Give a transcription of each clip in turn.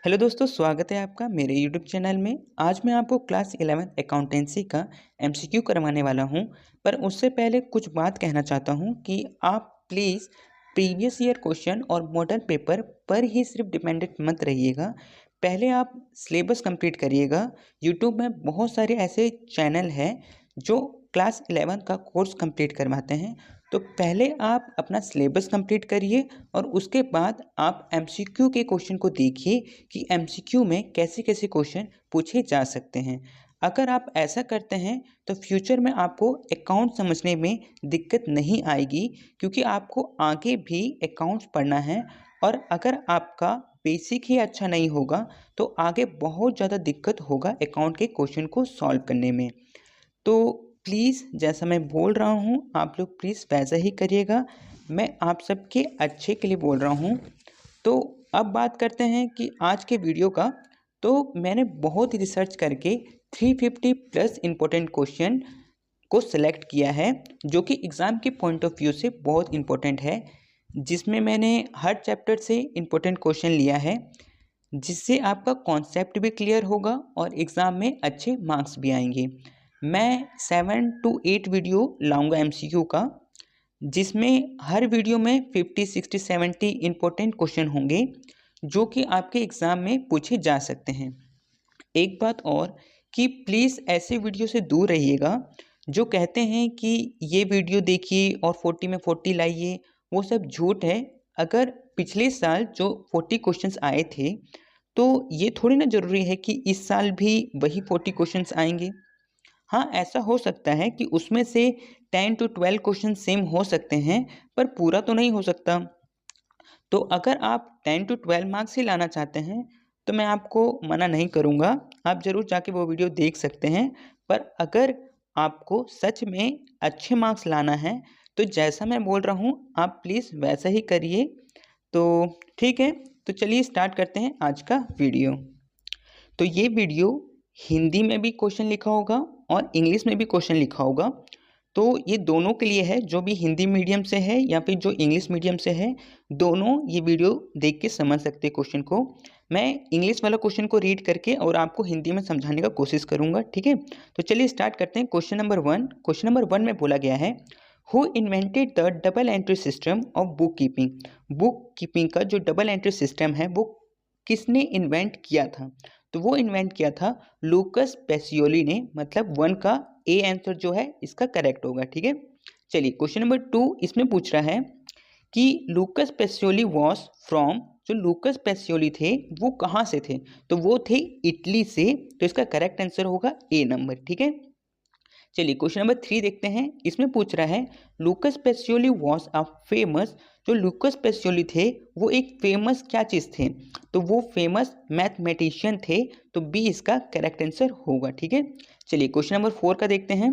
Hello दोस्तों, स्वागत है आपका मेरे यूट्यूब चैनल में। आज मैं आपको क्लास 11 अकाउंटेंसी का एमसीक्यू करवाने वाला हूं, पर उससे पहले कुछ बात कहना चाहता हूं कि आप प्लीज़ प्रीवियस ईयर क्वेश्चन और मॉडल पेपर पर ही सिर्फ डिपेंडेंट मत रहिएगा। पहले आप सिलेबस कंप्लीट करिएगा। यूट्यूब में बहुत सारे ऐसे चैनल हैं जो क्लास 11 का कोर्स कंप्लीट करवाते हैं। तो पहले आप अपना सिलेबस कंप्लीट करिए और उसके बाद आप एमसीक्यू के क्वेश्चन को देखिए कि एमसीक्यू में कैसे कैसे क्वेश्चन पूछे जा सकते हैं। अगर आप ऐसा करते हैं तो फ्यूचर में आपको अकाउंट समझने में दिक्कत नहीं आएगी, क्योंकि आपको आगे भी अकाउंट्स पढ़ना है। और अगर आपका बेसिक ही अच्छा नहीं होगा तो आगे बहुत ज़्यादा दिक्कत होगा अकाउंट के क्वेश्चन को सॉल्व करने में। तो प्लीज़ जैसा मैं बोल रहा हूँ आप लोग प्लीज़ वैसा ही करिएगा। मैं आप सबके अच्छे के लिए बोल रहा हूँ। तो अब बात करते हैं कि आज के वीडियो का। तो मैंने बहुत रिसर्च करके 350 प्लस इम्पोर्टेंट क्वेश्चन को सिलेक्ट किया है, जो कि एग्ज़ाम के पॉइंट ऑफ व्यू से बहुत इम्पोर्टेंट है, जिसमें मैंने हर चैप्टर से इम्पोर्टेंट क्वेश्चन लिया है, जिससे आपका कॉन्सेप्ट भी क्लियर होगा और एग्ज़ाम में अच्छे मार्क्स भी आएंगे। मैं 7 to 8 वीडियो लाऊंगा एमसीक्यू का, जिसमें हर वीडियो में 50, 60, 70 इम्पोर्टेंट क्वेश्चन होंगे जो कि आपके एग्ज़ाम में पूछे जा सकते हैं। एक बात और कि प्लीज़ ऐसे वीडियो से दूर रहिएगा जो कहते हैं कि ये वीडियो देखिए और 40 में 40 लाइए। वो सब झूठ है। अगर पिछले साल जो 40 क्वेश्चंस आए थे, तो ये थोड़ी ना ज़रूरी है कि इस साल भी वही 40 क्वेश्चंस आएंगे। हाँ, ऐसा हो सकता है कि उसमें से 10 to 12 क्वेश्चन सेम हो सकते हैं, पर पूरा तो नहीं हो सकता। तो अगर आप 10 to 12 मार्क्स ही लाना चाहते हैं तो मैं आपको मना नहीं करूँगा, आप ज़रूर जाके वो वीडियो देख सकते हैं। पर अगर आपको सच में अच्छे मार्क्स लाना है तो जैसा मैं बोल रहा हूँ आप प्लीज़ वैसा ही करिए। तो ठीक है, तो चलिए स्टार्ट करते हैं आज का वीडियो। तो ये वीडियो हिंदी में भी क्वेश्चन लिखा होगा और इंग्लिश में भी क्वेश्चन लिखा होगा। तो ये दोनों के लिए है, जो भी हिंदी मीडियम से है या फिर जो इंग्लिश मीडियम से है, दोनों ये वीडियो देख के समझ सकते हैं क्वेश्चन को। मैं इंग्लिश वाला क्वेश्चन को रीड करके और आपको हिंदी में समझाने का कोशिश करूँगा, ठीक है। तो चलिए स्टार्ट करते हैं। Question number 1। क्वेश्चन नंबर 1 में बोला गया है, who invented the double entry system of book keeping. Book keeping का जो डबल एंट्री सिस्टम है वो किसने इन्वेंट किया था? तो वो इन्वेंट किया था लूकस पेसियोली ने। मतलब 1 का ए आंसर जो है इसका करेक्ट होगा, ठीक है। चलिए क्वेश्चन नंबर 2 इसमें पूछ रहा है कि लूकस पेसियोली वॉज फ्रॉम। जो लूकस पेसियोली थे वो कहाँ से थे? तो वो थे इटली से। तो इसका करेक्ट आंसर होगा ए नंबर, ठीक है। चलिए क्वेश्चन नंबर 3 देखते हैं। इसमें पूछ रहा है लूकस पेसियोली वॉज अ फेमस। जो लूकस पेसियोली थे वो एक फेमस क्या चीज़ थे? तो वो फेमस मैथमेटिशियन थे। तो बी इसका करेक्ट आंसर होगा, ठीक है। चलिए क्वेश्चन नंबर 4 का देखते हैं।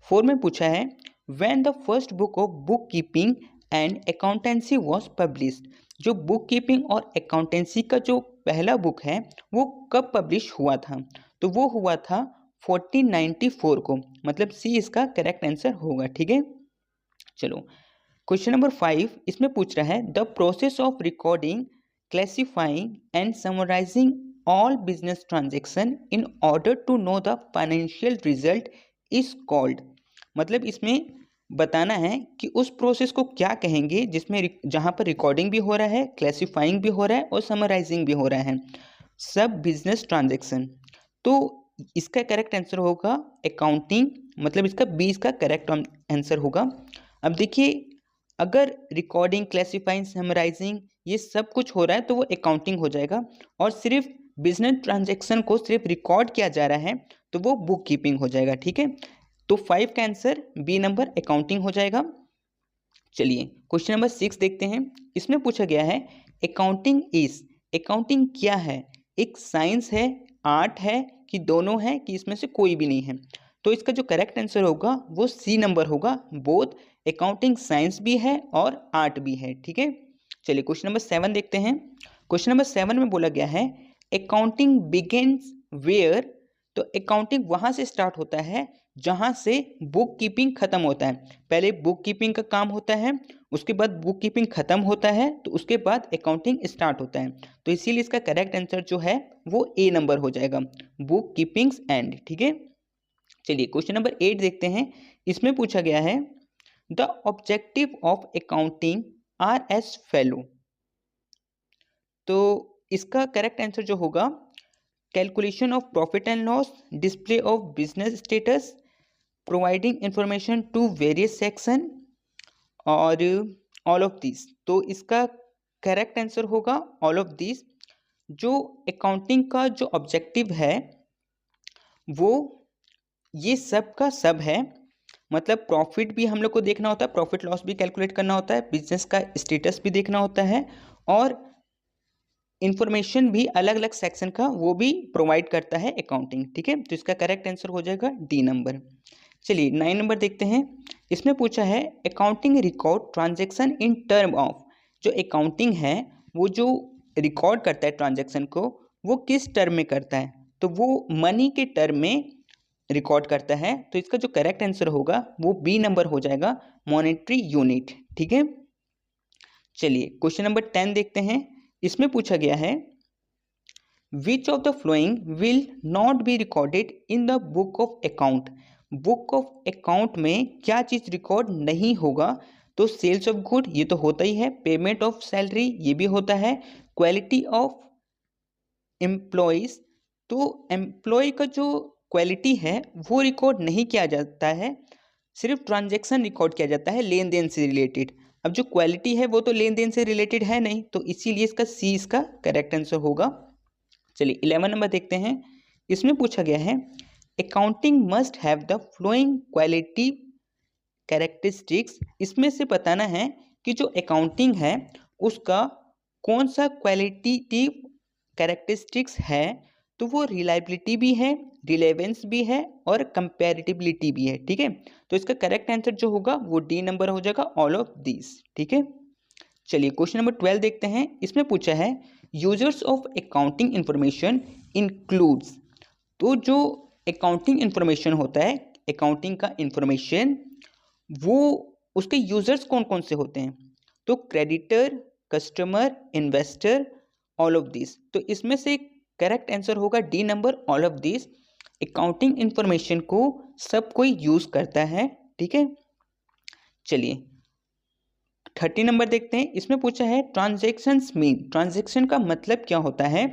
4 में पूछा है when the first book of book keeping and accountancy was published. जो बुक कीपिंग और अकाउंटेंसी का जो पहला बुक है वो कब पब्लिश हुआ था? तो वो हुआ था 1494 को। मतलब सी इसका करेक्ट आंसर होगा, ठीक है। चलो क्वेश्चन नंबर 5 इसमें पूछ रहा है the process of recording, classifying and summarising all business transaction in order to know the financial result is called. मतलब इसमें बताना है कि उस प्रोसेस को क्या कहेंगे जिसमें जहाँ पर रिकॉर्डिंग भी हो रहा है, क्लासिफाइंग भी हो रहा है और समराइजिंग भी हो रहा है, सब बिजनेस ट्रांजेक्शन। तो इसका करेक्ट आंसर होगा अकाउंटिंग। मतलब इसका बी इसका करेक्ट आंसर होगा। अब देखिए, अगर रिकॉर्डिंग, क्लासिफाइंग, समराइजिंग ये सब कुछ हो रहा है तो वो अकाउंटिंग हो जाएगा। और सिर्फ बिजनेस ट्रांजैक्शन को सिर्फ रिकॉर्ड किया जा रहा है तो वो बुक कीपिंग हो जाएगा, ठीक है। तो 5 का आंसर बी नंबर अकाउंटिंग हो जाएगा। चलिए क्वेश्चन नंबर 6 देखते हैं। इसमें पूछा गया है अकाउंटिंग इज। अकाउंटिंग क्या है? एक साइंस है, आर्ट है, कि दोनों है, कि इसमें से कोई भी नहीं है? तो इसका जो करेक्ट आंसर होगा वो सी नंबर होगा। बोथ अकाउंटिंग साइंस भी है और आर्ट भी है, ठीक है। चलिए क्वेश्चन नंबर 7 देखते हैं। क्वेश्चन नंबर 7 में बोला गया है अकाउंटिंग बिगिंस वेयर। तो अकाउंटिंग वहाँ से स्टार्ट होता है जहाँ से बुक कीपिंग खत्म होता है। पहले बुक कीपिंग का काम होता है, उसके बाद बुक कीपिंग खत्म होता है, तो उसके बाद अकाउंटिंग स्टार्ट होता है। तो इसीलिए इसका करेक्ट आंसर जो है वो ए नंबर हो जाएगा, बुक कीपिंग्स एंड। ठीक है, चलिए क्वेश्चन नंबर 8 देखते हैं। इसमें पूछा गया है the objective of accounting are as follow. तो इसका करेक्ट आंसर जो होगा, calculation of profit and loss, display of business status, providing information to various section और ऑल ऑफ दिस। तो इसका करेक्ट आंसर होगा ऑल ऑफ दिस। जो accounting का जो ऑब्जेक्टिव है वो ये सब का सब है। मतलब प्रॉफिट भी हम लोग को देखना होता है, प्रॉफिट लॉस भी कैलकुलेट करना होता है, बिजनेस का स्टेटस भी देखना होता है, और इंफॉर्मेशन भी अलग अलग सेक्शन का वो भी प्रोवाइड करता है अकाउंटिंग। ठीक है, तो इसका करेक्ट आंसर हो जाएगा डी नंबर। चलिए 9 नंबर देखते हैं। इसमें पूछा है accounting record transaction in term of. जो अकाउंटिंग है वो जो रिकॉर्ड करता है ट्रांजैक्शन को, वो किस टर्म में करता है? तो वो मनी के टर्म में रिकॉर्ड करता है। तो इसका जो करेक्ट आंसर होगा वो बी नंबर हो जाएगा, मॉनेटरी यूनिट। ठीक है, चलिए क्वेश्चन नंबर 10 देखते हैं। इसमें पूछा गया है which of the following will not be recorded in the book of account. Book of account में क्या चीज़ रिकॉर्ड नहीं होगा? तो सेल्स ऑफ गुड ये तो होता ही है, पेमेंट ऑफ सैलरी ये भी होता है, क्वालिटी ऑफ एम्प्लॉयज़, तो एम्प्लॉय का जो क्वालिटी है वो रिकॉर्ड नहीं किया जाता है, सिर्फ ट्रांजैक्शन रिकॉर्ड किया जाता है लेन देन से रिलेटेड। अब जो क्वालिटी है वो तो लेन देन से रिलेटेड है नहीं, तो इसीलिए इसका सी इसका करेक्ट आंसर होगा। चलिए 11 नंबर देखते हैं। इसमें पूछा गया है accounting must have the flowing quality characteristics. इसमें से बताना है कि जो अकाउंटिंग है उसका कौन सा क्वालिटेटिव कैरेक्टरिस्टिक्स है। तो वो रिलायबिलिटी भी है, रिलेवेंस भी है और कंपैरेटिबिलिटी भी है। ठीक है, तो इसका करेक्ट आंसर जो होगा वो डी नंबर हो जाएगा, ऑल ऑफ दिस। ठीक है, चलिए क्वेश्चन नंबर 12 देखते हैं। इसमें पूछा है users of accounting information includes. तो जो अकाउंटिंग इंफॉर्मेशन होता है, अकाउंटिंग का इंफॉर्मेशन, वो उसके यूजर्स कौन कौन से होते हैं? तो creditor, customer, investor, all of this. तो इसमें से करेक्ट आंसर होगा D number, all of this. Accounting information को सब कोई यूज करता है। ठीक है, चलिए 30 नंबर देखते हैं। इसमें पूछा है ट्रांजैक्शंस मीन। ट्रांजैक्शन का मतलब क्या होता है?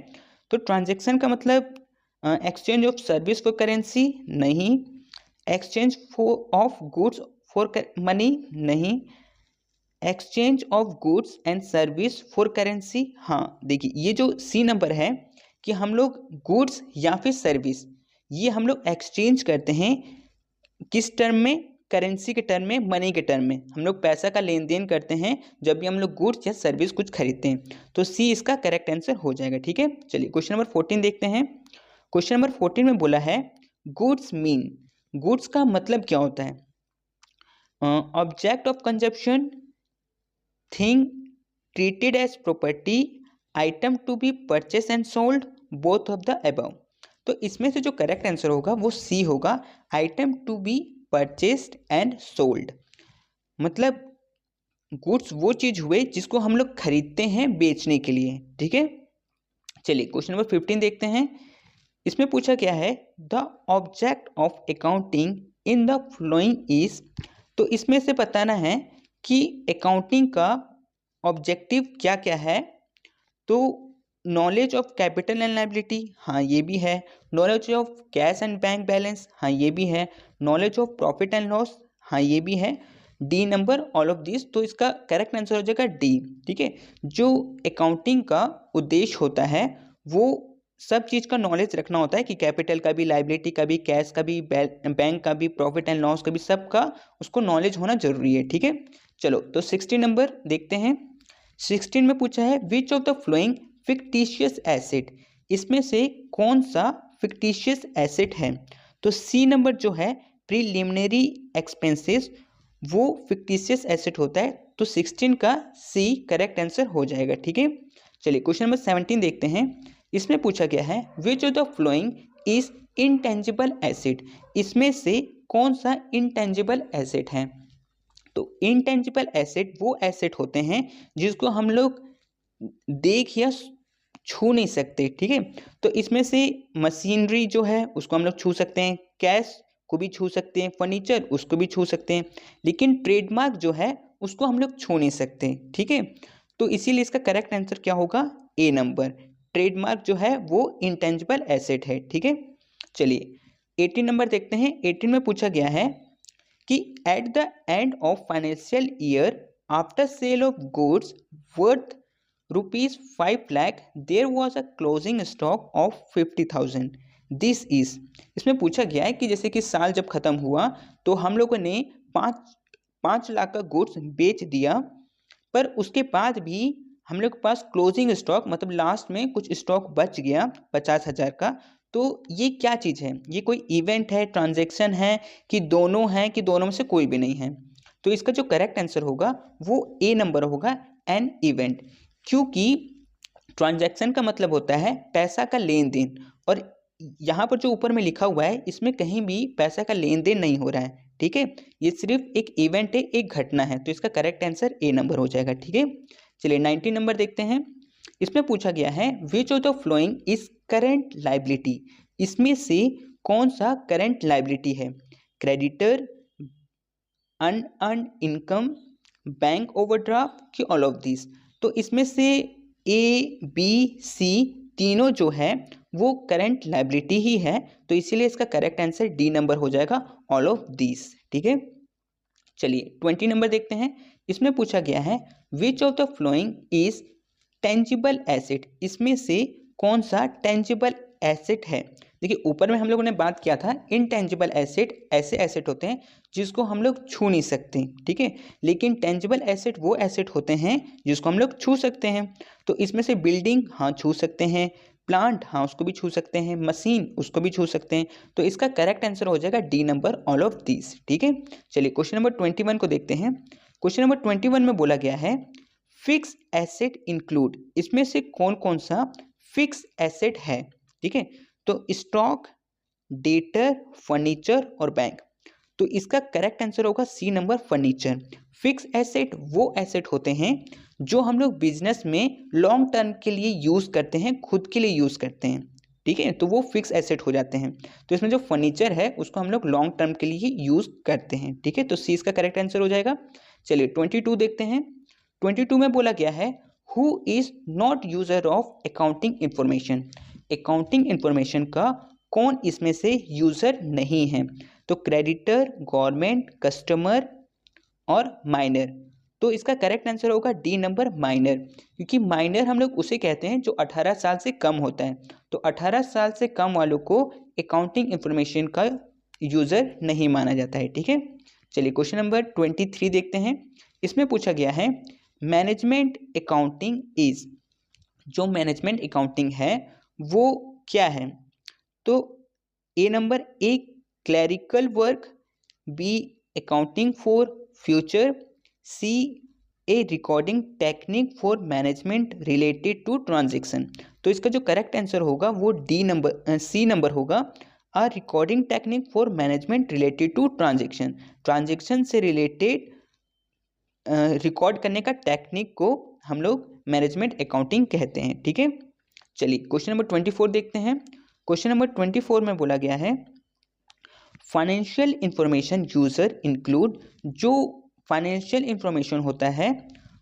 तो ट्रांजैक्शन का मतलब exchange of service for currency नहीं, exchange of goods for money नहीं, exchange of goods and service for currency. हाँ देखिए, ये जो सी नंबर है कि हम लोग गुड्स या फिर सर्विस ये हम लोग एक्सचेंज करते हैं किस टर्म में? करेंसी के टर्म में, मनी के टर्म में। हम लोग पैसा का लेन देन करते हैं जब भी हम लोग गुड्स या सर्विस कुछ खरीदते हैं। तो सी इसका करेक्ट आंसर हो जाएगा। ठीक है, चलिए क्वेश्चन नंबर 14 देखते हैं। क्वेश्चन नंबर 14 में बोला है गुड्स मीन। गुड्स का मतलब क्या होता है? Object of consumption, thing treated as property, item to be purchase and sold, both of the above. तो इसमें से जो करेक्ट आंसर होगा वो सी होगा, item to be purchased and sold. मतलब गुड्स वो चीज हुए जिसको हम लोग खरीदते हैं बेचने के लिए। ठीक है, चलिए क्वेश्चन नंबर 15 देखते हैं। इसमें पूछा क्या है the object of accounting in the following is. तो इसमें से बताना है कि अकाउंटिंग का ऑब्जेक्टिव क्या क्या है। तो knowledge of capital and liability, हाँ ये भी है, knowledge of cash and bank balance, हाँ ये भी है, knowledge of profit and loss, हाँ ये भी है, D number, all of this. तो इसका करेक्ट आंसर हो जाएगा डी। ठीक है, जो अकाउंटिंग का उद्देश्य होता है वो सब चीज़ का नॉलेज रखना होता है कि कैपिटल का भी, लायबिलिटी का भी, कैश का भी, बैंक का भी, प्रॉफिट एंड लॉस का भी, सब का उसको नॉलेज होना जरूरी है। ठीक है, चलो तो 16 नंबर देखते हैं। 16 में पूछा है which of the flowing fictitious asset. इसमें से कौन सा फिक्टिशियस एसेट है? तो सी नंबर जो है प्रीलिमिनरी एक्सपेंसेस, वो फिक्टिशियस एसेट होता है। तो 16 का सी करेक्ट आंसर हो जाएगा। ठीक है, चलिए क्वेश्चन नंबर 17 देखते हैं। इसमें पूछा गया है which of the following is intangible asset. इसमें से कौन सा इंटेंजिबल एसेट है। तो इंटेंजिबल एसेट वो एसेट होते हैं जिसको हम लोग देख या छू नहीं सकते, ठीक है। तो इसमें से मशीनरी जो है उसको हम लोग छू सकते हैं, कैश को भी छू सकते हैं, फर्नीचर उसको भी छू सकते हैं, लेकिन ट्रेडमार्क जो है उसको हम लोग छू नहीं सकते, ठीक है। तो इसीलिए इसका करेक्ट आंसर क्या होगा, ए नंबर। ट्रेडमार्क जो है वो इंटेंजिबल एसेट है, ठीक है। चलिए 18 नंबर देखते हैं। 18 में पूछा गया है कि at the end of financial year after sale of goods worth ₹5 lakh there was a closing stock of 50,000। This is, इसमें पूछा गया है कि जैसे कि साल जब खत्म हुआ तो हम लोगों ने 5 लाख का गुड्स बेच दिया, पर उसके बाद भी हम लोग के पास क्लोजिंग स्टॉक मतलब लास्ट में कुछ स्टॉक बच गया 50,000 का। तो ये क्या चीज़ है, ये कोई इवेंट है, ट्रांजैक्शन है, कि दोनों हैं, कि दोनों में से कोई भी नहीं है। तो इसका जो करेक्ट आंसर होगा वो ए नंबर होगा, एन इवेंट। क्योंकि ट्रांजैक्शन का मतलब होता है पैसा का लेन देन, और यहाँ पर जो ऊपर में लिखा हुआ है इसमें कहीं भी पैसा का लेन देन नहीं हो रहा है, ठीक है। ये सिर्फ एक इवेंट है, एक घटना है, तो इसका करेक्ट आंसर ए नंबर हो जाएगा, ठीक है। चलिए 19 नंबर देखते हैं। इसमें पूछा गया है which of the following is current liability. इसमें से कौन सा करेंट लाइबिलिटी है, creditor, unearned income, bank overdraft, कि ऑल ऑफ दिस। तो इसमें से ए बी सी तीनों जो है वो करंट लाइबिलिटी ही है, तो इसीलिए इसका करेक्ट आंसर डी नंबर हो जाएगा, ऑल ऑफ दिस, ठीक है। चलिए 20 नंबर देखते हैं। इसमें पूछा गया है which of the following is tangible asset. इसमें से कौन सा टेंजिबल एसेट है। देखिए ऊपर में हम लोगों ने बात किया था इनटेंजिबल एसेट ऐसे एसेट होते हैं जिसको हम लोग छू नहीं सकते, ठीक है। लेकिन टेंजिबल एसेट वो एसेट होते हैं जिसको हम लोग छू सकते हैं। तो इसमें से बिल्डिंग हाँ छू सकते हैं, प्लांट हाँ उसको भी छू सकते हैं, मशीन उसको भी छू सकते हैं। तो इसका करेक्ट आंसर हो जाएगा D number, all of this, ठीक है। चलिए क्वेश्चन नंबर 21 को देखते हैं। क्वेश्चन नंबर 21 में बोला गया है फिक्स एसेट इंक्लूड। इसमें से कौन कौन सा फिक्स एसेट है, ठीक है। तो स्टॉक, डेटर, फर्नीचर और बैंक। तो इसका करेक्ट आंसर होगा C number, furniture. Fix asset वो एसेट होते हैं जो हम लोग बिजनेस में लॉन्ग टर्म के लिए यूज़ करते हैं, खुद के लिए यूज़ करते हैं, ठीक है। तो वो फिक्स एसेट हो जाते हैं। तो इसमें जो फर्नीचर है उसको हम लोग लॉन्ग टर्म के लिए यूज़ करते हैं, ठीक है। तो सी इसका करेक्ट आंसर हो जाएगा। चलिए 22 देखते हैं। 22 में बोला गया है who is not user of accounting information. Accounting information का कौन इसमें से यूज़र नहीं है। तो क्रेडिटर, गवर्नमेंट, कस्टमर और माइनर। तो इसका करेक्ट आंसर होगा डी नंबर, माइनर। क्योंकि माइनर हम लोग उसे कहते हैं जो 18 साल से कम होता है। तो 18 साल से कम वालों को अकाउंटिंग इंफॉर्मेशन का यूज़र नहीं माना जाता है, ठीक है। चलिए क्वेश्चन नंबर 23 देखते हैं। इसमें पूछा गया है मैनेजमेंट अकाउंटिंग इज। जो मैनेजमेंट अकाउंटिंग है वो क्या है। तो A number, a clerical work, B accounting for future, C a recording technique for management related to transaction. तो इसका जो करेक्ट आंसर होगा वो डी नंबर, सी नंबर होगा, a recording technique for management related to transaction. Transaction से related record करने का technique को हम लोग मैनेजमेंट अकाउंटिंग कहते हैं, ठीक है। चलिए क्वेश्चन नंबर 24 देखते हैं। क्वेश्चन नंबर 24 में बोला गया है फाइनेंशियल इंफॉर्मेशन यूज़र इंक्लूड। जो फाइनेंशियल इंफॉर्मेशन होता है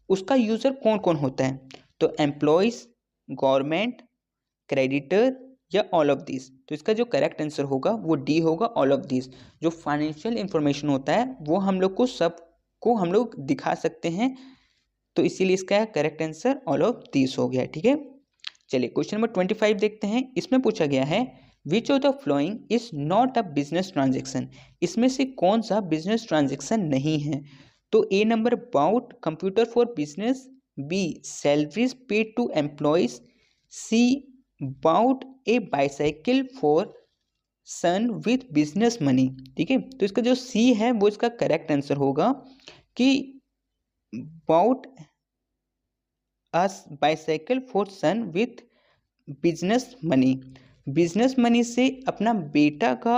उसका यूज़र कौन कौन होता है। तो एम्प्लॉयज़, गवर्नमेंट, क्रेडिटर या ऑल ऑफ दिस। तो इसका जो करेक्ट आंसर होगा वो डी होगा, ऑल ऑफ दिस। जो फाइनेंशियल इंफॉर्मेशन होता है वो हम लोग को सबको हम लोग दिखा सकते हैं, तो इसीलिए इसका correct answer all of this हो गया, ठीक है। चलिए क्वेश्चन नंबर 25 देखते हैं। इसमें पूछा गया है which of the following is not a business transaction. इसमें से कौन सा बिजनेस ट्रांजेक्शन नहीं है। तो A number bought computer for business, B salaries paid to employees, C bought a bicycle for son with business money, ठीक है। तो इसका जो सी है वो इसका करेक्ट आंसर होगा कि bought us bicycle for son with business money. Business money से अपना बेटा का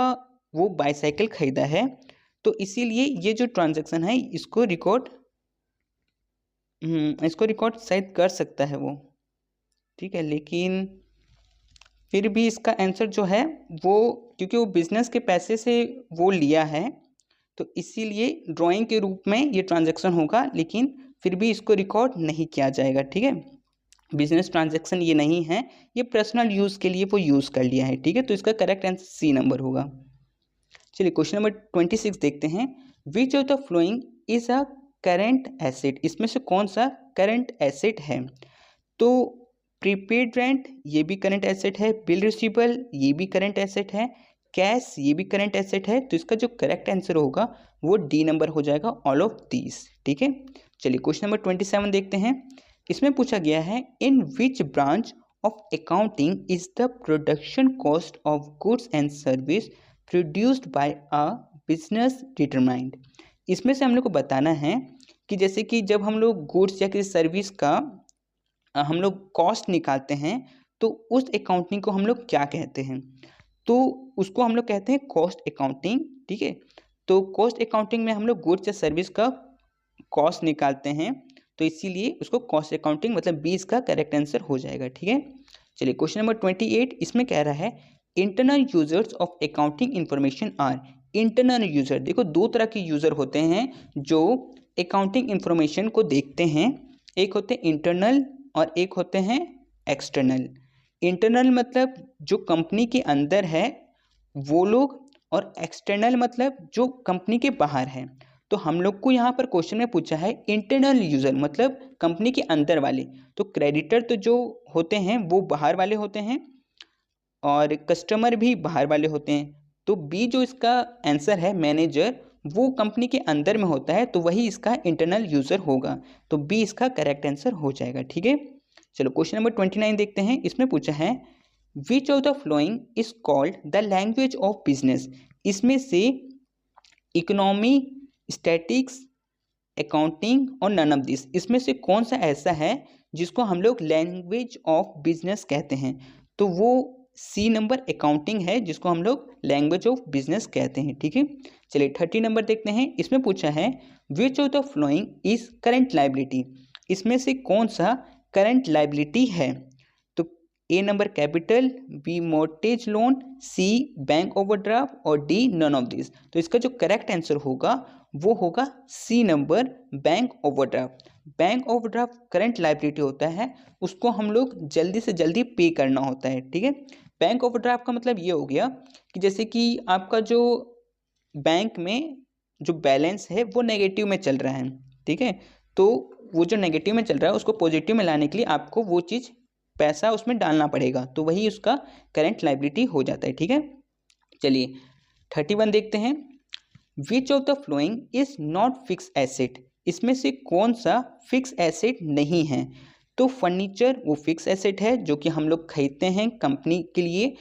वो बाईसाइकिल खरीदा है, तो इसीलिए ये जो ट्रांजैक्शन है इसको रिकॉर्ड शायद कर सकता है वो, ठीक है। लेकिन फिर भी इसका आंसर जो है वो, क्योंकि वो बिजनेस के पैसे से वो लिया है, तो इसीलिए ड्राइंग के रूप में ये ट्रांजैक्शन होगा, लेकिन फिर भी इसको रिकॉर्ड नहीं किया जाएगा, ठीक है। बिजनेस ट्रांजैक्शन ये नहीं है, ये पर्सनल यूज़ के लिए वो यूज़ कर लिया है, ठीक है। तो इसका करेक्ट आंसर सी नंबर होगा। चलिए क्वेश्चन नंबर 26 देखते हैं। विच of the following is a current asset, इसमें से कौन सा करंट एसेट है? तो प्रीपेड रेंट ये भी करंट एसेट है, बिल रिसीवेबल ये भी करंट एसेट है, कैश ये भी करंट एसेट है। तो इसका जो करेक्ट आंसर होगा वो डी नंबर हो जाएगा, ऑल ऑफ दीज, ठीक है। चलिए क्वेश्चन नंबर 27 देखते हैं। इसमें पूछा गया है in which branch of accounting is the production cost of goods and service produced by a business determined. इसमें से हम लोग को बताना है कि जैसे कि जब हम लोग गुड्स या किसी सर्विस का हम लोग कॉस्ट निकालते हैं, तो उस अकाउंटिंग को हम लोग क्या कहते हैं? तो उसको हम लोग कहते हैं कॉस्ट अकाउंटिंग, ठीक है। तो कॉस्ट अकाउंटिंग में हम लोग गुड्स या सर्विस का कॉस्ट निकालते हैं, तो इसीलिए उसको कॉस्ट अकाउंटिंग मतलब 20 का करेक्ट आंसर हो जाएगा, ठीक है। चलिए क्वेश्चन नंबर 28, इसमें कह रहा है internal users of accounting information are. Internal user, देखो दो तरह के यूजर होते हैं जो अकाउंटिंग इंफॉर्मेशन को देखते हैं, एक होते हैं इंटरनल और एक होते हैं एक्सटर्नल। इंटरनल मतलब जो कंपनी के अंदर है वो लोग, और एक्सटर्नल मतलब जो कंपनी के बाहर है। तो हम लोग को यहाँ पर क्वेश्चन में पूछा है इंटरनल यूजर मतलब कंपनी के अंदर वाले, तो क्रेडिटर तो जो होते हैं वो बाहर वाले होते हैं और कस्टमर भी बाहर वाले होते हैं। तो बी जो इसका आंसर है मैनेजर, वो कंपनी के अंदर में होता है, तो वही इसका इंटरनल यूजर होगा। तो बी इसका करेक्ट आंसर हो जाएगा, ठीक है। चलो क्वेश्चन नंबर 29 देखते हैं। इसमें पूछा है which of the following is called the language of business. इसमें से इकोनॉमी, स्टैटिक्स, अकाउंटिंग और नन ऑफ दिस, इसमें से कौन सा ऐसा है जिसको हम लोग लैंग्वेज ऑफ बिजनेस कहते हैं? तो वो सी नंबर अकाउंटिंग है, जिसको हम लोग लैंग्वेज ऑफ बिजनेस कहते हैं, ठीक है। चलिए 30 नंबर देखते हैं। इसमें पूछा है which of the following is current liability. इसमें से कौन सा करंट लाइबिलिटी है? तो A number capital, B mortgage loan, C bank overdraft और डी नन ऑफ दिस। तो इसका जो करेक्ट आंसर होगा वो होगा C number bank overdraft. Bank overdraft current liability होता है, उसको हम लोग जल्दी से जल्दी पे करना होता है, ठीक है। बैंक ओवरड्राफ्ट का मतलब ये हो गया कि जैसे कि आपका जो बैंक में जो बैलेंस है वो नेगेटिव में चल रहा है, ठीक है। तो वो जो नेगेटिव में चल रहा है उसको पॉजिटिव में लाने के लिए आपको वो चीज़ पैसा उसमें डालना पड़ेगा, तो वही उसका करंट लाइबिलिटी हो जाता है, ठीक है। चलिए 31 देखते हैं। विच of the following is not fix asset. इसमें से कौन सा फिक्स एसेट नहीं है? तो फर्नीचर वो फिक्स एसेट है जो कि हम लोग खरीदते हैं कंपनी के लिए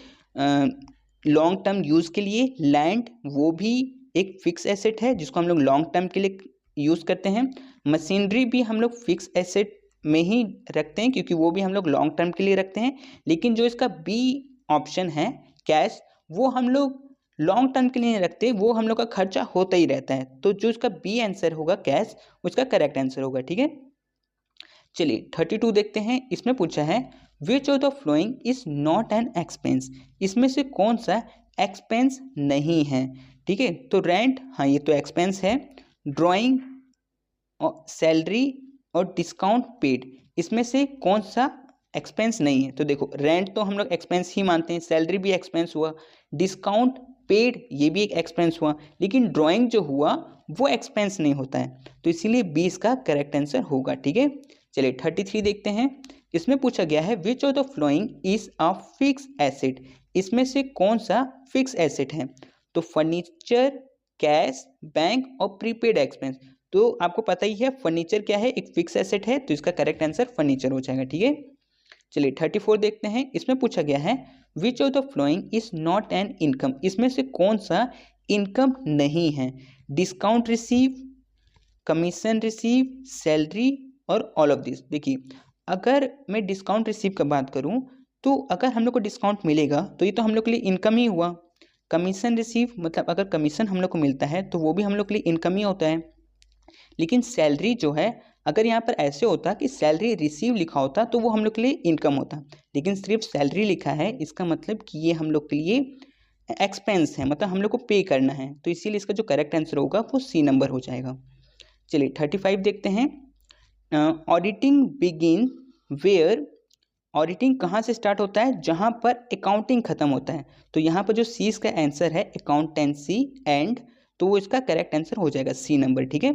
लॉन्ग टर्म यूज़ के लिए। लैंड वो भी एक फिक्स एसेट है जिसको हम लोग लॉन्ग टर्म के लिए यूज़ करते हैं। मशीनरी भी हम लोग फिक्स एसेट में ही रखते हैं क्योंकि वो भी हम लोग लॉन्ग टर्म के लिए रखते हैं। लेकिन जो इसका बी ऑप्शन है कैश, वो हम लोग लॉन्ग टर्म के लिए नहीं रखते, वो हम लोग का खर्चा होता ही रहता है। तो जो इसका बी आंसर होगा कैश, उसका करेक्ट आंसर होगा, ठीक है। चलिए 32 देखते हैं। इसमें पूछा है which of the following is not an expense. इसमें से कौन सा एक्सपेंस नहीं है? ठीक है, तो रेंट, हाँ ये तो एक्सपेंस है। ड्राइंग और सैलरी और डिस्काउंट पेड, इसमें से कौन सा एक्सपेंस नहीं है? तो देखो रेंट तो हम लोग एक्सपेंस ही मानते हैं, सैलरी भी एक्सपेंस हुआ, डिस्काउंट पेड ये भी एक एक्सपेंस हुआ, लेकिन ड्राइंग जो हुआ वो एक्सपेंस नहीं होता है, तो इसीलिए 20 का करेक्ट आंसर होगा, ठीक है। चलिए 33 देखते हैं। इसमें पूछा गया है which of the following is a fix asset. इसमें से कौन सा फिक्स एसेट है? तो फर्नीचर, कैश, बैंक और प्रीपेड एक्सपेंस। तो आपको पता ही है फर्नीचर क्या है, एक फिक्स एसेट है, तो इसका करेक्ट आंसर फर्नीचर हो जाएगा, ठीक है। चलिए 34 देखते हैं। इसमें पूछा गया है which of the following is not an income. इसमें से कौन सा इनकम नहीं है? Discount receive, commission receive, salary और ऑल ऑफ दिस। देखिए अगर मैं डिस्काउंट रिसीव का बात करूं, तो अगर हम लोग को डिस्काउंट मिलेगा तो ये तो हम लोग के लिए इनकम ही हुआ, कमीशन रिसीव मतलब अगर कमीशन हम लोग को मिलता है तो वो भी हम लोग के लिए इनकम ही होता है। लेकिन सैलरी जो है, अगर यहाँ पर ऐसे होता कि सैलरी रिसीव लिखा होता तो वो हम लोग के लिए इनकम होता, लेकिन सिर्फ सैलरी लिखा है, इसका मतलब कि ये हम लोग के लिए एक्सपेंस है, मतलब हम लोग को पे करना है। तो इसीलिए इसका जो करेक्ट आंसर होगा वो सी नंबर हो जाएगा। चलिए 35 देखते हैं। ऑडिटिंग बिगिन वेयर, ऑडिटिंग कहाँ से स्टार्ट होता है, जहाँ पर अकाउंटिंग खत्म होता है। तो यहाँ पर जो सी इसका आंसर है अकाउंटेंसी एंड, तो वो इसका करेक्ट आंसर हो जाएगा सी नंबर, ठीक है।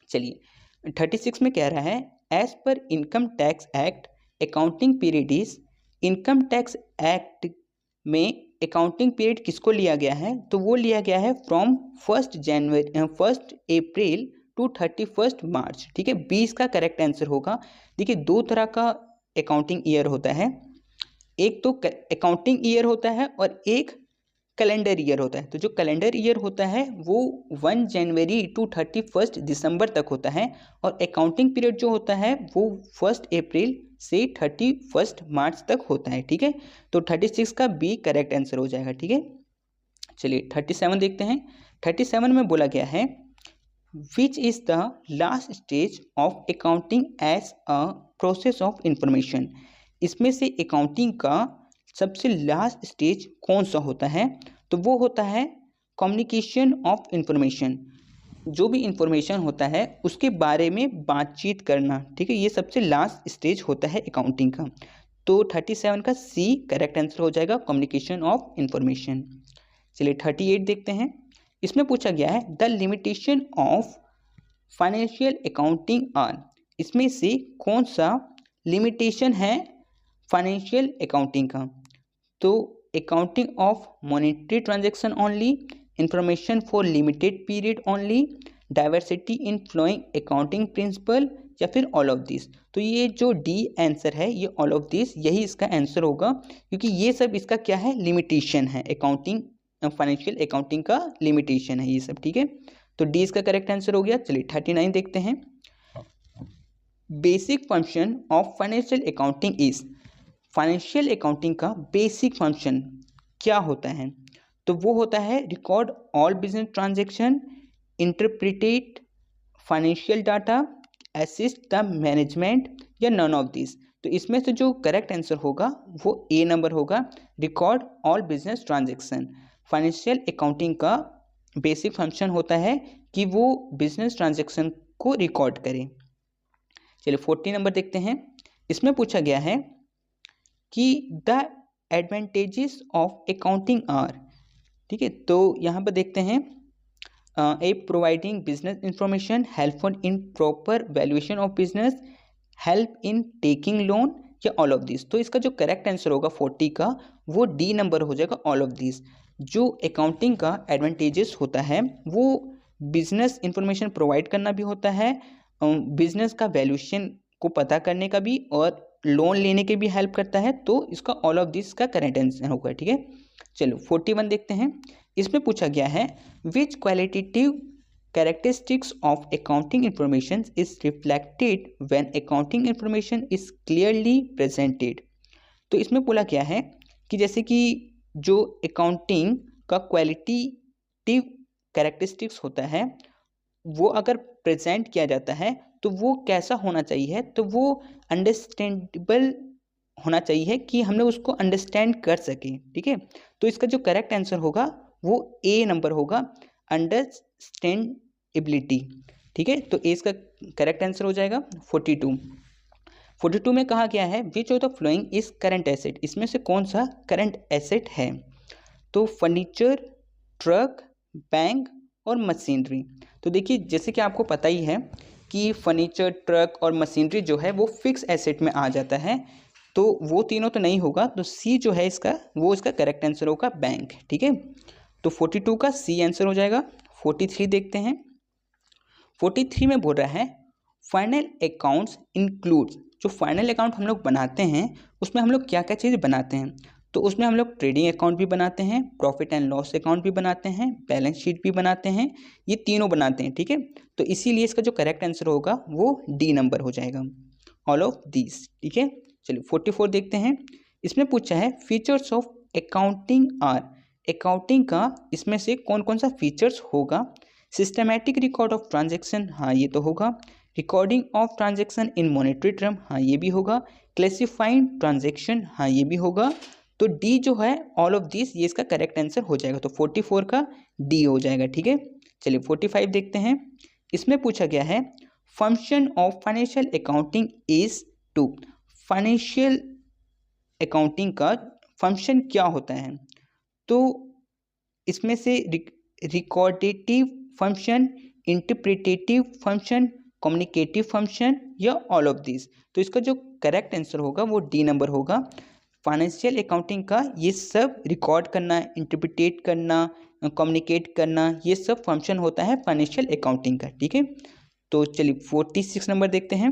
चलिए 36 में कह रहा है as per income tax act accounting period is, income tax act में अकाउंटिंग पीरियड किसको लिया गया है, तो वो लिया गया है फ्रॉम 1 अप्रैल टू 31 मार्च, ठीक है। 20 का करेक्ट आंसर होगा। देखिए दो तरह का अकाउंटिंग ईयर होता है, एक तो अकाउंटिंग ईयर होता है और एक कैलेंडर ईयर होता है। तो जो कैलेंडर ईयर होता है वो 1 जनवरी टू 31 दिसंबर तक होता है, और अकाउंटिंग पीरियड जो होता है वो 1 अप्रैल से 31 मार्च तक होता है, ठीक है। तो 36 का बी करेक्ट आंसर हो जाएगा, ठीक है। चलिए 37 देखते हैं। 37 में बोला गया है which is the last stage of accounting as a process of information, इसमें से अकाउंटिंग का सबसे लास्ट स्टेज कौन सा होता है, तो वो होता है कम्युनिकेशन ऑफ इंफॉर्मेशन। जो भी इंफॉर्मेशन होता है उसके बारे में बातचीत करना, ठीक है, ये सबसे लास्ट स्टेज होता है अकाउंटिंग का। तो 37 का सी करेक्ट आंसर हो जाएगा, कम्युनिकेशन ऑफ इंफॉर्मेशन। चलिए 38 देखते हैं। इसमें पूछा गया है the limitation of financial accounting are, इसमें से कौन सा लिमिटेशन है फाइनेंशियल अकाउंटिंग का, तो accounting of monetary transaction only, information for limited period only, diversity in following accounting principle, या फिर ऑल ऑफ दिस। तो ये जो डी आंसर है ये ऑल ऑफ दिस, यही इसका आंसर होगा, क्योंकि ये सब इसका क्या है, लिमिटेशन है, अकाउंटिंग फाइनेंशियल अकाउंटिंग का लिमिटेशन है ये सब, ठीक है। तो डी इसका करेक्ट आंसर हो गया। चलिए 39 देखते हैं। Basic function of financial accounting is, financial accounting का बेसिक फंक्शन क्या होता है, तो वो होता है record all business transaction, interpret financial data, assist the management, या नन ऑफ दिस। तो इसमें से जो करेक्ट आंसर होगा वो ए नंबर होगा, record all business transaction. Financial accounting का बेसिक फंक्शन होता है कि वो बिजनेस ट्रांजैक्शन को रिकॉर्ड करे। चलिए 40 नंबर देखते हैं। इसमें पूछा गया है कि the advantages of accounting are, ठीक है। तो यहाँ पर देखते हैं A providing business information, helpful in proper valuation of business, help in taking loan, या ऑल ऑफ दिस। तो इसका जो करेक्ट आंसर होगा 40 का वो डी नंबर हो जाएगा, ऑल ऑफ दिस। जो अकाउंटिंग का एडवांटेजेस होता है वो बिजनेस इंफॉर्मेशन प्रोवाइड करना भी होता है, बिजनेस का वैल्यूएशन को पता करने का भी, और लोन लेने के भी हेल्प करता है। तो इसका ऑल ऑफ दिस का करेक्ट आंसर होगा, ठीक है। चलो 41 देखते हैं। इसमें पूछा गया है विच qualitative characteristics of accounting information is reflected when accounting information is clearly presented। तो इसमें बोला गया है कि जैसे कि जो अकाउंटिंग का क्वालिटेटिव कैरेक्टरिस्टिक्स होता है वो अगर प्रेजेंट किया जाता है तो वो कैसा होना चाहिए, तो वो अंडरस्टैंडेबल होना चाहिए कि हम लोग उसको अंडरस्टैंड कर सकें, ठीक है। तो इसका जो करेक्ट आंसर होगा वो ए नंबर होगा, अंडरस्टैंडेबिलिटी, ठीक है। तो ए इसका करेक्ट आंसर हो जाएगा। 42 में कहा गया है which of the following is current asset, इसमें से कौन सा करंट एसेट है, तो फर्नीचर, ट्रक, बैंक और मशीनरी। तो देखिए जैसे कि आपको पता ही है कि फर्नीचर, ट्रक और मशीनरी जो है वो फिक्स एसेट में आ जाता है, तो वो तीनों तो नहीं होगा, तो सी जो है इसका वो इसका करेक्ट आंसर होगा बैंक, ठीक है। तो 42 का सी आंसर हो जाएगा। 43 देखते हैं। 43 में बोल रहा है फाइनल अकाउंट्स इंक्लूड्स, जो फाइनल अकाउंट हम लोग बनाते हैं उसमें हम लोग क्या क्या चीज़ बनाते हैं, तो उसमें हम लोग ट्रेडिंग अकाउंट भी बनाते हैं, प्रॉफिट एंड लॉस अकाउंट भी बनाते हैं, बैलेंस शीट भी बनाते हैं, ये तीनों बनाते हैं, ठीक है। तो इसीलिए इसका जो करेक्ट आंसर होगा वो डी नंबर हो जाएगा, ऑल ऑफ दिस, ठीक है। चलिए 44 देखते हैं। इसमें पूछा है features of accounting are, accounting का इसमें से कौन कौन सा फीचर्स होगा। सिस्टमैटिक रिकॉर्ड ऑफ ट्रांजैक्शन, हाँ ये तो होगा। Recording of transaction in monetary term, हाँ ये भी होगा। क्लासिफाइंग ट्रांजैक्शन, हाँ ये भी होगा। तो डी जो है ऑल ऑफ दिस, ये इसका करेक्ट आंसर हो जाएगा। तो 44 का डी हो जाएगा, ठीक है। चलिए 45 देखते हैं। इसमें पूछा गया है function of financial accounting is to. Financial accounting का फंक्शन क्या होता है, तो इसमें से recordative function, interpretative function, communicative function या ऑल ऑफ दिस। तो इसका जो करेक्ट आंसर होगा वो डी नंबर होगा। फाइनेंशियल अकाउंटिंग का ये सब रिकॉर्ड करना, इंटरप्रिटेट करना, कम्युनिकेट करना, ये सब फंक्शन होता है फाइनेंशियल अकाउंटिंग का, ठीक है। तो चलिए 46 नंबर देखते हैं।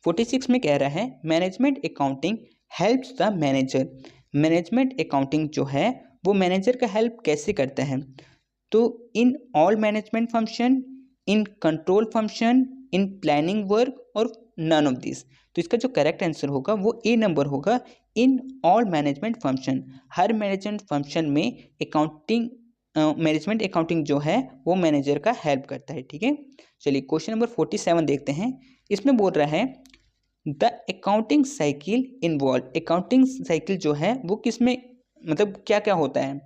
46 में कह रहा है management accounting helps the manager. Management accounting जो है वो मैनेजर का हेल्प कैसे करता है, तो in all management function, in control function, in planning work और नन ऑफ दिस। तो इसका जो करेक्ट आंसर होगा वो ए नंबर होगा, in all management function. Her management function में अकाउंटिंग मैनेजमेंट अकाउंटिंग जो है वो मैनेजर का हेल्प करता है, ठीक है। चलिए क्वेश्चन नंबर 47 देखते हैं। इसमें बोल रहा है the accounting cycle involve. Accounting cycle जो है वो किस में, मतलब क्या क्या होता है,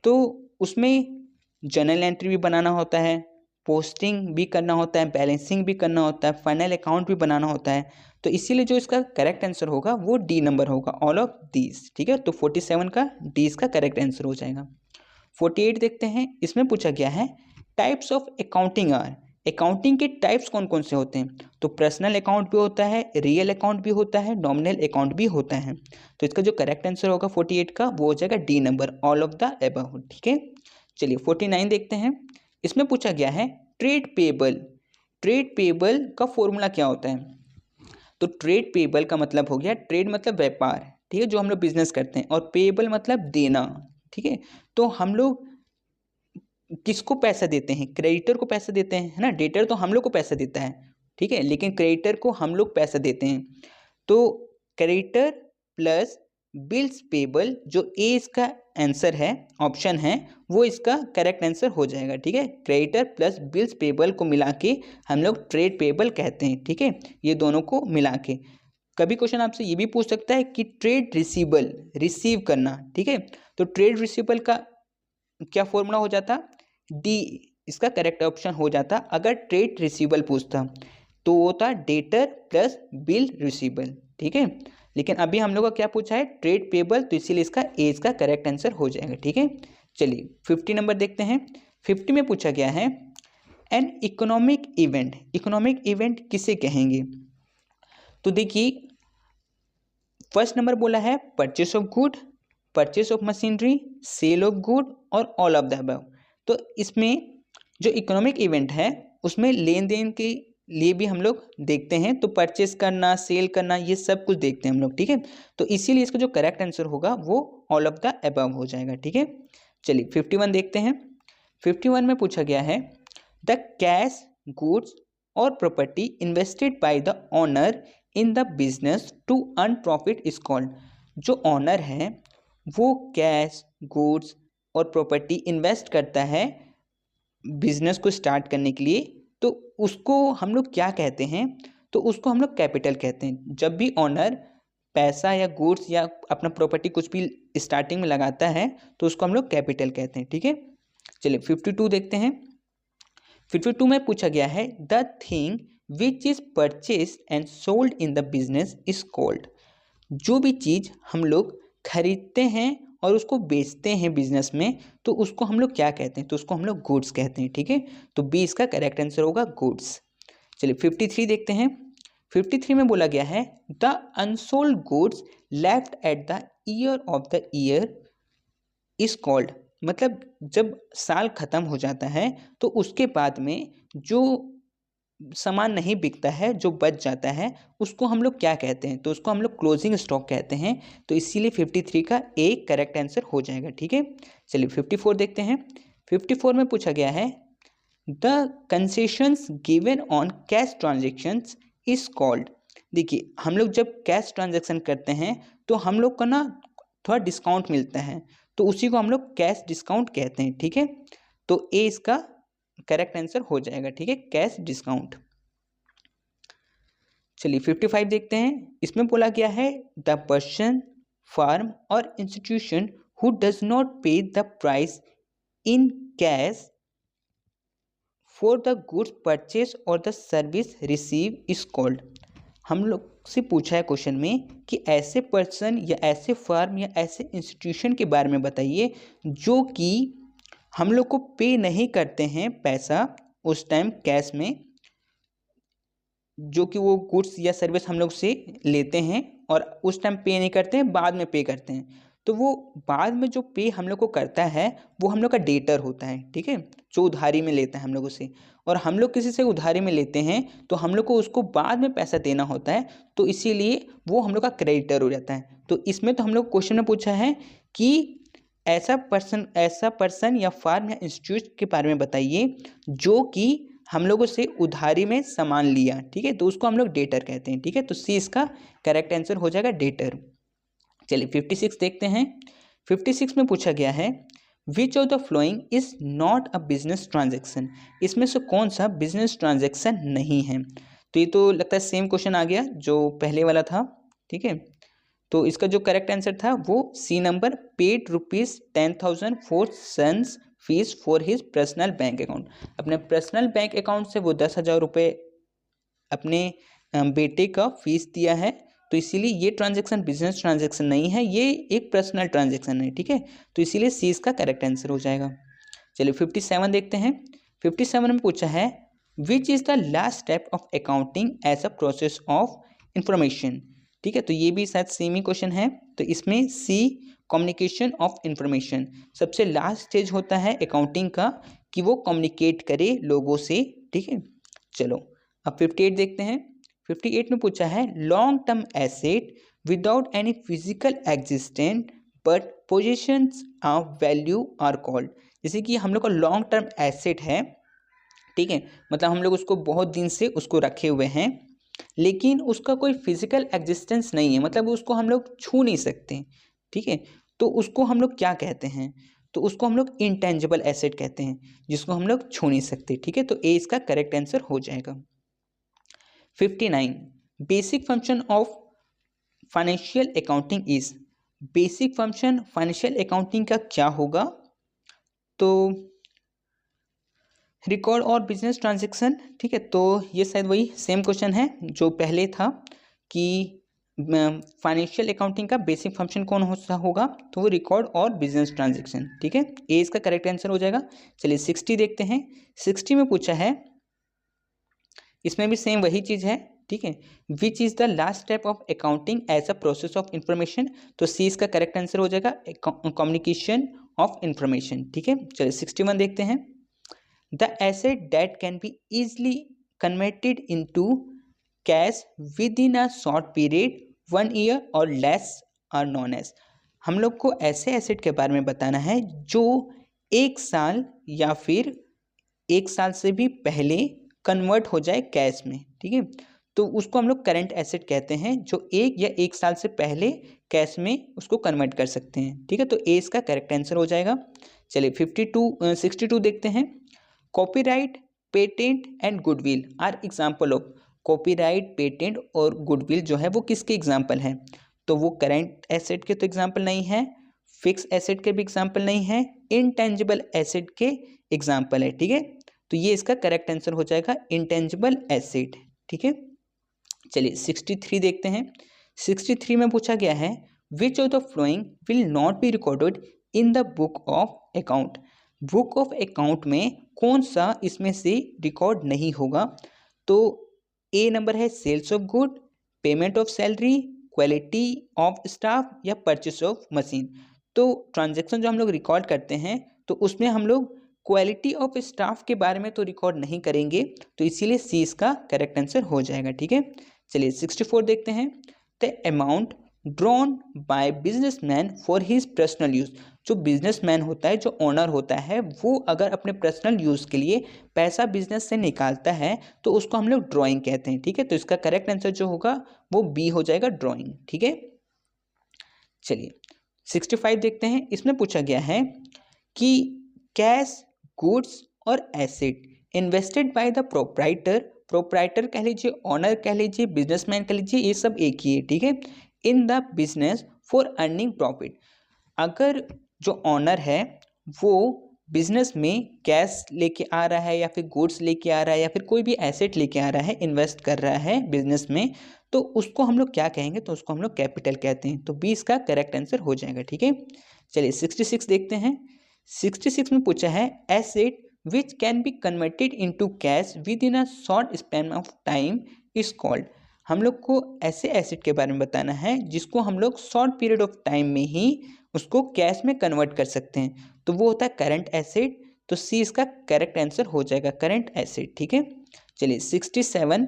तो उसमें जर्नल एंट्री भी बनाना होता है, पोस्टिंग भी करना होता है, बैलेंसिंग भी करना होता है, फाइनल अकाउंट भी बनाना होता है। तो इसीलिए जो इसका करेक्ट आंसर होगा वो डी नंबर होगा, ऑल ऑफ दीज, ठीक है। तो 47 का डी इसका करेक्ट आंसर हो जाएगा। 48 देखते हैं। इसमें पूछा गया है types of accounting are. Accounting के टाइप्स कौन कौन से होते हैं, तो पर्सनल अकाउंट भी होता है, रियल अकाउंट भी होता है, नॉमिनल अकाउंट भी होता है। तो इसका जो करेक्ट आंसर होगा 48 का वो हो जाएगा D number, all of the above, ठीक है। चलिए 49 देखते हैं। इसमें पूछा गया है ट्रेड पेबल। ट्रेड पेबल का फॉर्मूला क्या होता है, तो ट्रेड पेबल का मतलब हो गया, ट्रेड मतलब व्यापार, ठीक है, जो हम लोग बिजनेस करते हैं, और पेबल मतलब देना, ठीक है। तो हम लोग किसको पैसा देते हैं, क्रेडिटर को पैसा देते हैं, है ना। डेटर तो हम लोग को पैसा देता है, ठीक है, लेकिन क्रेडिटर को हम लोग पैसा देते हैं। तो क्रेडिटर प्लस बिल्स पेबल, जो ए इसका आंसर है, ऑप्शन है, वो इसका करेक्ट आंसर हो जाएगा, ठीक है। क्रेडिटर प्लस बिल्स पेबल को मिला के हम लोग ट्रेड पेबल कहते हैं, ठीक है, ये दोनों को मिला के। कभी क्वेश्चन आपसे ये भी पूछ सकता है कि ट्रेड रिसीबल, रिसीव करना, ठीक है। तो ट्रेड रिसीबल का क्या फॉर्मूला हो जाता, डी इसका करेक्ट ऑप्शन हो जाता। अगर ट्रेड रिसीबल पूछता तो वो था डेटर प्लस बिल रिसीबल, ठीक है। लेकिन अभी हम लोग का क्या पूछा है, ट्रेड पेबल, तो इसीलिए इसका ए इसका करेक्ट आंसर हो जाएगा, ठीक है। चलिए 50 नंबर देखते हैं। 50 में पूछा गया है an economic event. Economic event किसे कहेंगे, तो देखिए फर्स्ट नंबर बोला है purchase of good, purchase of machinery, sale of good और ऑल ऑफ द अबव। तो इसमें जो इकोनॉमिक इवेंट है उसमें लेन देन के लिए भी हम लोग देखते हैं, तो परचेस करना, सेल करना, ये सब कुछ देखते हैं हम लोग, ठीक है। तो इसीलिए इसका जो करेक्ट आंसर होगा वो ऑल ऑफ द अबव हो जाएगा, ठीक है। चलिए 51 देखते हैं। 51 में पूछा गया है द कैश, गुड्स और property invested by the owner in the business to earn profit is called. जो ऑनर है वो कैश, गुड्स और प्रॉपर्टी इन्वेस्ट करता है बिजनेस को स्टार्ट करने के लिए, तो उसको हम लोग क्या कहते हैं, तो उसको हम लोग कैपिटल कहते हैं। जब भी ऑनर पैसा या गुड्स या अपना प्रॉपर्टी कुछ भी स्टार्टिंग में लगाता है तो उसको हम लोग कैपिटल कहते हैं, ठीक है। चलिए 52 देखते हैं। 52 में पूछा गया है the thing which is purchased and sold in the business is called. जो भी चीज़ हम लोग खरीदते हैं और उसको बेचते हैं बिजनेस में, तो उसको हम लोग क्या कहते हैं, तो उसको हम लोग गुड्स कहते हैं, ठीक है। तो बी इसका करेक्ट आंसर होगा गुड्स। चलिए 53 देखते हैं। 53 में बोला गया है the unsold goods left at the year of the year is called. मतलब जब साल खत्म हो जाता है तो उसके बाद में जो सामान नहीं बिकता है, जो बच जाता है, उसको हम लोग क्या कहते हैं, तो उसको हम लोग क्लोजिंग स्टॉक कहते हैं। तो इसीलिए 53 का एक करेक्ट आंसर हो जाएगा, ठीक है। चलिए 54 देखते हैं। 54 में पूछा गया है the concessions given on cash transactions is called. देखिए हम लोग जब कैश ट्रांजेक्शन करते हैं तो हम लोग का ना थोड़ा डिस्काउंट मिलता है, तो उसी को हम लोग कैश डिस्काउंट कहते हैं। ठीक है, तो ए इसका करेक्ट आंसर हो जाएगा। ठीक है, कैश डिस्काउंट। चलिए 55 देखते हैं। इसमें बोला गया है द पर्सन, फर्म और institution who does not pay the price in cash for the goods purchase और the service receive is called. हम लोग से पूछा है क्वेश्चन में कि ऐसे पर्सन या ऐसे फर्म या ऐसे इंस्टीट्यूशन के बारे में बताइए जो कि हम लोग को पे नहीं करते हैं पैसा उस टाइम कैश में, जो कि वो गुड्स या सर्विस हम लोग से लेते हैं और उस टाइम पे नहीं करते हैं, बाद में पे करते हैं। तो वो बाद में जो पे हम लोग को करता है वो हम लोग का डेटर होता है। ठीक है, जो उधारी में लेता है हम लोगों से, और हम लोग किसी से उधारी में लेते हैं तो हम लोग को उसको बाद में पैसा देना होता है, तो इसीलिए वो हम लोग का क्रेडिटर हो जाता है। तो इसमें तो हम लोग क्वेश्चन में पूछा है कि ऐसा पर्सन या फर्म या इंस्टीट्यूट के बारे में बताइए जो कि हम लोगों से उधारी में सामान लिया। ठीक है, तो उसको हम लोग डेटर कहते हैं। ठीक है, तो सी इसका करेक्ट आंसर हो जाएगा डेटर। चलिए 56 देखते हैं। 56 में पूछा गया है which of the following is not a business transaction. इसमें से कौन सा बिजनेस ट्रांजेक्शन नहीं है। तो ये तो लगता है सेम क्वेश्चन आ गया जो पहले वाला था। ठीक है, तो इसका जो करेक्ट आंसर था वो C number, paid ₹10,000 for sons fees for his personal bank account. अपने पर्सनल बैंक अकाउंट से वो 10,000 रुपये अपने बेटे का फीस दिया है, तो इसीलिए ये ट्रांजैक्शन बिजनेस ट्रांजैक्शन नहीं है, ये एक पर्सनल ट्रांजैक्शन है। ठीक है, तो इसीलिए सी इसका करेक्ट आंसर हो जाएगा। चलिए 57 देखते हैं। 57 में पूछा है which is the last step of accounting as a process of information. ठीक है, तो ये भी शायद सेम ही क्वेश्चन है। तो इसमें सी कम्युनिकेशन ऑफ इंफॉर्मेशन, सबसे लास्ट स्टेज होता है अकाउंटिंग का कि वो कम्युनिकेट करे लोगों से। ठीक है, चलो अब 58 देखते हैं। 58 में पूछा है long term asset without any physical existent but positions of value are called. जैसे कि हम लोग का लॉन्ग टर्म एसेट है, ठीक है, मतलब हम लोग उसको बहुत दिन से उसको रखे हुए हैं लेकिन उसका कोई फिजिकल एग्जिस्टेंस नहीं है, मतलब उसको हम लोग छू नहीं सकते। ठीक है, तो उसको हम लोग क्या कहते हैं, तो उसको हम लोग इंटेंजिबल एसेट कहते हैं, जिसको हम लोग छू नहीं सकते। ठीक है, तो ए इसका करेक्ट आंसर हो जाएगा। 59 basic function of financial accounting is. Basic function financial accounting का क्या होगा, तो रिकॉर्ड और बिजनेस ट्रांजैक्शन। ठीक है, तो ये शायद वही सेम क्वेश्चन है जो पहले था कि फाइनेंशियल अकाउंटिंग का बेसिक फंक्शन कौन सा होगा, तो वो रिकॉर्ड और बिजनेस ट्रांजैक्शन। ठीक है, ए इसका करेक्ट आंसर हो जाएगा। चलिए 60 देखते हैं। 60 में पूछा है, इसमें भी सेम वही चीज़ है। ठीक है, which is the last step of accounting as a process of information, तो सी इसका करेक्ट आंसर हो जाएगा कम्युनिकेशन ऑफ इंफॉर्मेशन। ठीक है, चलिए 61 देखते हैं। The asset that can be easily converted into cash within a short period, 1 year or less are known as। हम लोग को ऐसे एसेट के बारे में बताना है जो 1 साल या फिर 1 साल से भी पहले कन्वर्ट हो जाए कैश में। ठीक है, तो उसको हम लोग करंट एसेट कहते हैं, जो 1 साल से पहले कैश में उसको कन्वर्ट कर सकते हैं। ठीक है, तो ए इसका करेक्ट आंसर हो जाएगा। चलिए 62 देखते हैं। Copyright, patent and goodwill are example of. Copyright, patent और गुडविल जो है वो किसके एग्जाम्पल हैं, तो वो करंट एसेट के तो एग्जाम्पल नहीं है, फिक्स एसेट के भी एग्जाम्पल नहीं है, इनटेंजिबल एसेट के एग्जाम्पल है। ठीक है, तो ये इसका करेक्ट आंसर हो जाएगा इंटेंजिबल एसेट। ठीक है, चलिए 63 देखते हैं। 63 में पूछा गया है which of the following will not be recorded in the book of account. Book of account में कौन सा इसमें से रिकॉर्ड नहीं होगा, तो ए नंबर है sales of good, payment of salary, quality of staff या परचेस ऑफ मशीन। तो ट्रांजैक्शन जो हम लोग रिकॉर्ड करते हैं तो उसमें हम लोग क्वालिटी ऑफ स्टाफ के बारे में तो रिकॉर्ड नहीं करेंगे, तो इसीलिए सी इसका करेक्ट आंसर हो जाएगा। ठीक है, चलिए 64 देखते हैं। The amount drawn by businessman for his personal use. जो बिजनेसमैन होता है, जो ओनर होता है, वो अगर अपने पर्सनल यूज़ के लिए पैसा बिजनेस से निकालता है तो उसको हम लोग ड्राइंग कहते हैं। ठीक है, तो इसका करेक्ट आंसर जो होगा वो बी हो जाएगा, ड्राइंग। ठीक है, चलिए 65 देखते हैं। इसमें पूछा गया है कि कैश, गुड्स और asset invested by the proprietor, proprietor कह लीजिए, ऑनर कह लीजिए, बिजनेसमैन कह लीजिए, ये सब एक ही है, ठीक है, इन the business for earning profit. अगर जो ऑनर है वो बिजनेस में कैश लेके आ रहा है या फिर गुड्स लेके आ रहा है या फिर कोई भी एसेट लेके आ रहा है, इन्वेस्ट कर रहा है बिजनेस में, तो उसको हम लोग क्या कहेंगे, तो उसको हम लोग कैपिटल कहते हैं। तो 20 का करेक्ट आंसर हो जाएगा, ठीक है। चलिए 66 देखते हैं। 66 में पूछा है asset which can be converted into cash with in a short span of time is called. हम लोग को ऐसे एसेट के बारे में बताना है जिसको हम लोग शॉर्ट पीरियड ऑफ टाइम में ही उसको कैश में कन्वर्ट कर सकते हैं, तो वो होता है करंट एसेट। तो सी इसका करेक्ट आंसर हो जाएगा, करंट एसेट, ठीक है। चलिए 67,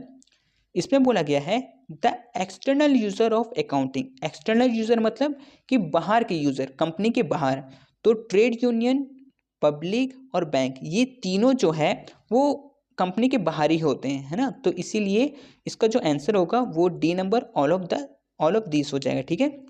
इसमें बोला गया है the external user of accounting. External user मतलब कि बाहर के यूजर, कंपनी के बाहर। तो ट्रेड यूनियन, पब्लिक और बैंक, ये तीनों जो है वो कंपनी के बाहर ही होते हैं, है ना। तो इसीलिए इसका जो आंसर होगा वो D number all of this हो जाएगा, ठीक है।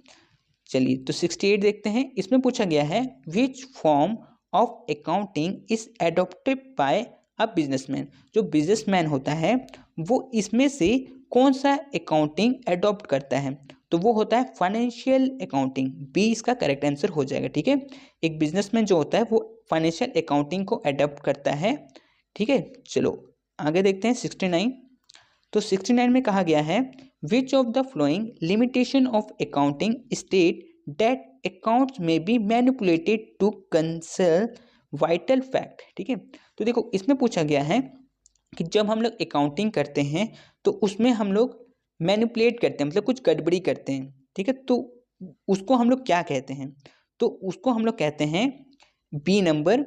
चलिए तो 68 देखते हैं। इसमें पूछा गया है which form of accounting is adopted by a businessman. जो बिजनेसमैन होता है वो इसमें से कौन सा अकाउंटिंग एडॉप्ट करता है, तो वो होता है फाइनेंशियल अकाउंटिंग। बी इसका करेक्ट आंसर हो जाएगा, ठीक है। एक बिजनेसमैन जो होता है वो फाइनेंशियल अकाउंटिंग को एडॉप्ट करता है, ठीक है। चलो आगे देखते हैं 69। तो 69 में कहा गया है which of the following limitation of accounting state that accounts में be manipulated to conceal vital fact, ठीक है। तो देखो इसमें पूछा गया है कि जब हम लोग अकाउंटिंग करते हैं तो उसमें हम लोग मैनिपुलेट करते हैं, मतलब कुछ गड़बड़ी करते हैं, ठीक है। तो उसको हम लोग क्या कहते हैं, तो उसको हम लोग कहते हैं बी नंबर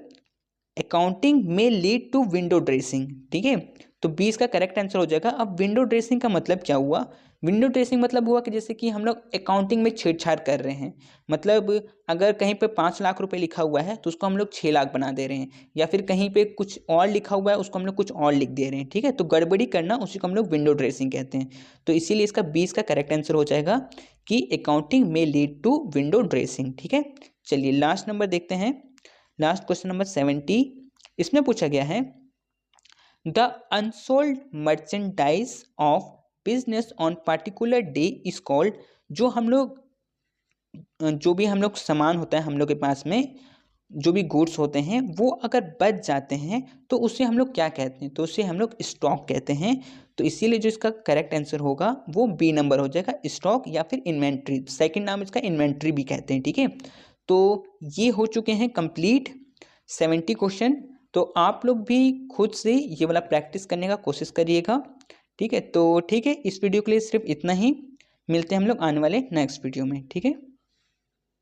अकाउंटिंग में लीड टू विंडो ड्रेसिंग, ठीक है। तो 20 का करेक्ट आंसर हो जाएगा। अब विंडो ड्रेसिंग का मतलब क्या हुआ, विंडो ड्रेसिंग मतलब हुआ कि जैसे कि हम लोग अकाउंटिंग में छेड़छाड़ कर रहे हैं, मतलब अगर कहीं पे 5 लाख रुपए लिखा हुआ है तो उसको हम लोग 6 लाख बना दे रहे हैं, या फिर कहीं पे कुछ और लिखा हुआ है उसको हम लोग कुछ और लिख दे रहे हैं, ठीक है। तो गड़बड़ी करना उसी को हम लोग विंडो ड्रेसिंग कहते हैं। तो इसीलिए इसका 20 का करेक्ट आंसर हो जाएगा कि अकाउंटिंग में लीड टू विंडो ड्रेसिंग, ठीक है। चलिए लास्ट नंबर देखते हैं, लास्ट क्वेश्चन नंबर 70। इसमें पूछा गया है the unsold merchandise of business on particular day is called. जो भी हम लोग सामान होता है हम लोग के पास में, जो भी गुड्स होते हैं वो अगर बच जाते हैं तो उसे हम लोग क्या कहते हैं, तो उसे हम लोग स्टॉक कहते हैं। तो इसीलिए जो इसका करेक्ट आंसर होगा वो बी नंबर हो जाएगा, स्टॉक या फिर इन्वेंट्री। सेकंड नाम इसका इन्वेंट्री भी कहते हैं, ठीक है। तो ये हो चुके हैं कंप्लीट 70 क्वेश्चन। तो आप लोग भी खुद से ये वाला प्रैक्टिस करने का कोशिश करिएगा, ठीक है। तो ठीक है, इस वीडियो के लिए सिर्फ इतना ही। मिलते हैं हम लोग आने वाले नेक्स्ट वीडियो में, ठीक है।